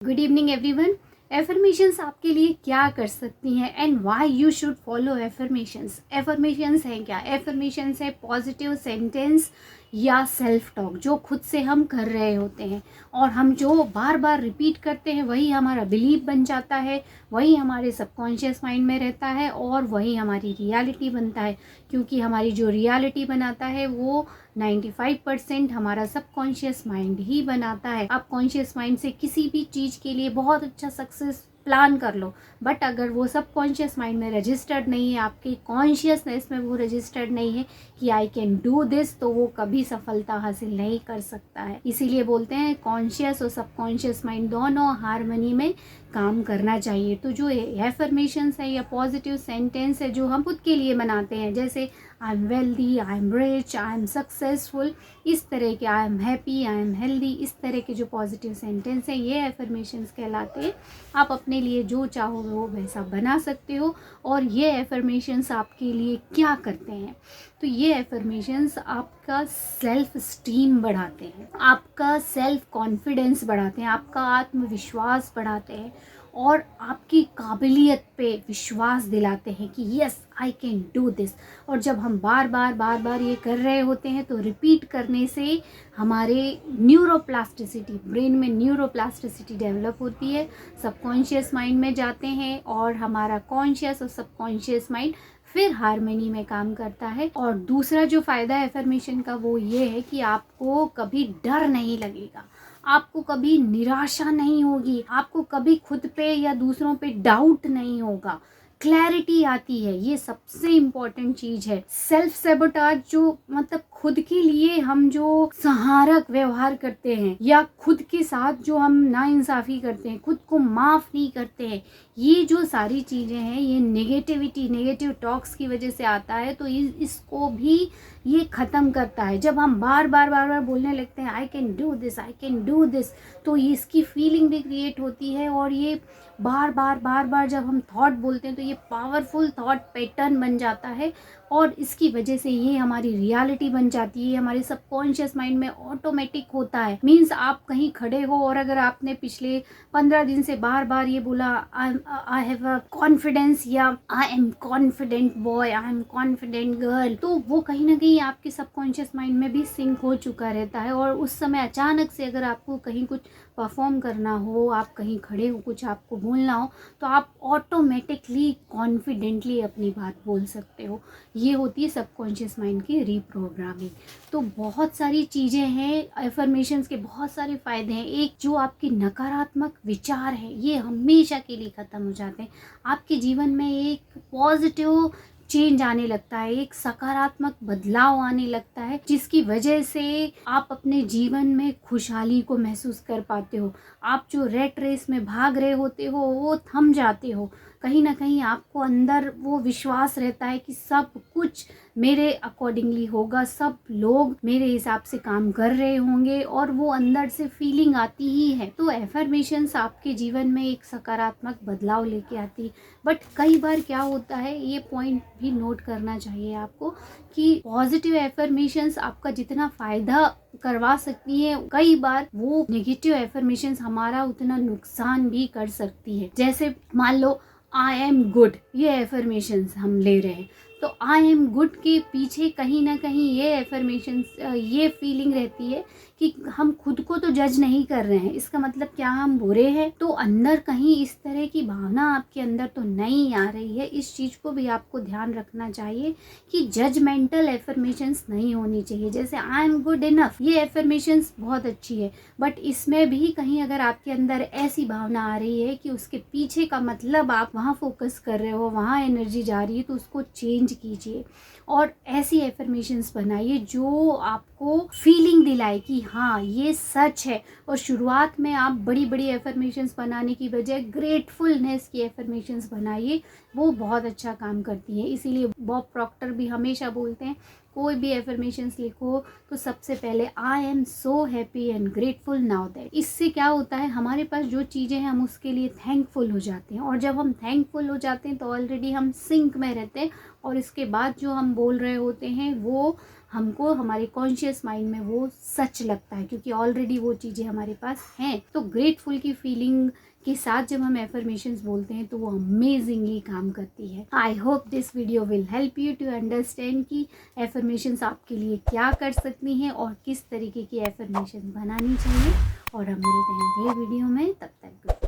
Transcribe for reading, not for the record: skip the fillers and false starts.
Good evening everyone. Affirmations आपके लिए क्या कर सकती हैं and why you should follow affirmations. Affirmations हैं क्या? एफर्मेशंस है पॉजिटिव सेंटेंस या सेल्फ टॉक जो खुद से हम कर रहे होते हैं और हम जो बार बार रिपीट करते हैं वही हमारा बिलीफ बन जाता है, वही हमारे सबकॉन्शियस माइंड में रहता है और वही हमारी रियलिटी बनता है। क्योंकि हमारी जो रियलिटी बनाता है वो 95% हमारा सबकॉन्शियस माइंड ही बनाता है। आप कॉन्शियस माइंड से किसी भी चीज़ के लिए बहुत अच्छा सक्सेस प्लान कर लो, बट अगर वो सबकॉन्शियस माइंड में रजिस्टर्ड नहीं है, आपकी कॉन्शियसनेस में वो रजिस्टर्ड नहीं है कि आई कैन डू दिस, तो वो कभी सफलता हासिल नहीं कर सकता है। इसीलिए बोलते हैं कॉन्शियस और सबकॉन्शियस माइंड दोनों हारमोनी में काम करना चाहिए। तो जो एफर्मेशंस है या पॉजिटिव सेंटेंस है जो हम खुद के लिए बनाते हैं, जैसे I am wealthy, I am rich, I am successful, इस तरह के, I am happy, I am healthy, इस तरह के जो पॉजिटिव सेंटेंस हैं ये एफर्मेशंस कहलाते हैं। आप अपने लिए जो चाहो वो वैसा बना सकते हो। और ये एफर्मेशंस आपके लिए क्या करते हैं? तो ये एफर्मेशंस आपका सेल्फ स्टीम बढ़ाते हैं, आपका सेल्फ कॉन्फिडेंस बढ़ाते हैं, आपका आत्मविश्वास बढ़ाते हैं और आपकी काबिलियत पे विश्वास दिलाते हैं कि yes I can do this. और जब हम बार बार ये कर रहे होते हैं तो रिपीट करने से हमारे न्यूरोप्लास्टिसिटी, ब्रेन में न्यूरोप्लास्टिसिटी डेवलप होती है, सबकॉन्शियस माइंड में जाते हैं और हमारा कॉन्शियस और सबकॉन्शियस माइंड फिर हार्मनी में काम करता है। और दूसरा जो फ़ायदा है एफर्मेशन का वो ये है कि आपको कभी डर नहीं लगेगा, आपको कभी निराशा नहीं होगी, आपको कभी खुद पे या दूसरों पे डाउट नहीं होगा, क्लैरिटी आती है। ये सबसे इम्पोर्टेंट चीज़ है। सेल्फ सेबोटाज जो मतलब खुद के लिए हम जो सहारक व्यवहार करते हैं या खुद के साथ जो हम नाइंसाफ़ी करते हैं, खुद को माफ़ नहीं करते हैं, ये जो सारी चीज़ें हैं ये नेगेटिविटी, नेगेटिव टॉक्स की वजह से आता है। तो इसको भी ये ख़त्म करता है। जब हम बार बार बोलने लगते हैं I can do this, I can do this, तो इसकी फीलिंग भी क्रिएट होती है। और ये बार बार जब हम थॉट बोलते हैं तो ये पावरफुल थॉट पैटर्न बन जाता है और इसकी वजह से ये हमारी रियलिटी बन जाती है, हमारे सबकॉन्शियस माइंड में ऑटोमेटिक होता है। मीन्स आप कहीं खड़े हो और अगर आपने पिछले 15 दिन से बार ये बोला आई हैव अ कॉन्फिडेंस या I am confident boy, I am confident girl, तो वो कहीं ना कहीं आपके सबकॉन्शियस माइंड में भी सिंक हो चुका रहता है। और उस समय अचानक से अगर आपको कहीं कुछ परफॉर्म करना हो, आप कहीं खड़े हो, कुछ आपको बोलना हो, तो आप ऑटोमेटिकली कॉन्फिडेंटली अपनी बात बोल सकते हो। ये होती है सबकॉन्शियस माइंड की रीप्रोग्रामिंग। तो बहुत सारी चीज़ें हैं, एफर्मेशंस के बहुत सारे फ़ायदे हैं। एक, जो आपके नकारात्मक विचार हैं ये हमेशा के लिए ख़त्म हो जाते हैं। आपके जीवन में एक पॉजिटिव चेंज आने लगता है, एक सकारात्मक बदलाव आने लगता है, जिसकी वजह से आप अपने जीवन में खुशहाली को महसूस कर पाते हो। आप जो रेट रेस में भाग रहे होते हो वो थम जाते हो। कहीं ना कहीं आपको अंदर वो विश्वास रहता है कि सब कुछ मेरे अकॉर्डिंगली होगा, सब लोग मेरे हिसाब से काम कर रहे होंगे, और वो अंदर से फीलिंग आती ही है। तो एफर्मेशंस आपके जीवन में एक सकारात्मक बदलाव लेके आती है। बट कई बार क्या होता है, ये पॉइंट भी नोट करना चाहिए आपको कि पॉजिटिव एफर्मेशंस आपका जितना फायदा करवा सकती है, कई बार वो नेगेटिव एफर्मेशंस हमारा उतना नुकसान भी कर सकती है। जैसे मान लो आई एम गुड, ये एफर्मेशंस हम ले रहे हैं, तो आई एम गुड के पीछे कहीं ना कहीं ये एफर्मेशंस, ये फीलिंग रहती है कि हम खुद को तो जज नहीं कर रहे हैं, इसका मतलब क्या हम बुरे हैं? तो अंदर कहीं इस तरह की भावना आपके अंदर तो नहीं आ रही है। इस चीज़ को भी आपको ध्यान रखना चाहिए कि जजमेंटल एफर्मेशंस नहीं होनी चाहिए। जैसे आई एम गुड इनफ, ये एफर्मेशंस बहुत अच्छी है, बट इसमें भी कहीं अगर आपके अंदर ऐसी भावना आ रही है कि उसके पीछे का मतलब आप वहाँ फोकस कर रहे हो, वहाँ एनर्जी जा रही है, तो उसको चेंज कीजिए और ऐसी एफर्मेशंस बनाइए जो आपको फीलिंग दिलाए कि हाँ ये सच है। और शुरुआत में आप बड़ी बड़ी एफर्मेशंस बनाने की बजाय ग्रेटफुलनेस की एफर्मेशंस बनाइए, वो बहुत अच्छा काम करती है। इसीलिए बॉब प्रॉक्टर भी हमेशा बोलते हैं कोई भी एफर्मेशंस लिखो तो सबसे पहले I am so happy and grateful now that. इससे क्या होता है, हमारे पास जो चीज़ें हैं हम उसके लिए थैंकफुल हो जाते हैं, और जब हम थैंकफुल हो जाते हैं तो ऑलरेडी हम सिंक में रहते हैं और इसके बाद जो हम बोल रहे होते हैं वो हमको हमारे कॉन्शियस माइंड में वो सच लगता है, क्योंकि ऑलरेडी वो चीज़ें हमारे पास हैं। तो ग्रेटफुल की फीलिंग के साथ जब हम एफर्मेशंस बोलते हैं तो वो अमेजिंगली काम करती है। I hope this video will help you to understand कि एफर्मेशंस आपके लिए क्या कर सकती हैं और किस तरीके की एफर्मेशन बनानी चाहिए। और हम मिलते हैं अगले वीडियो में, तब तक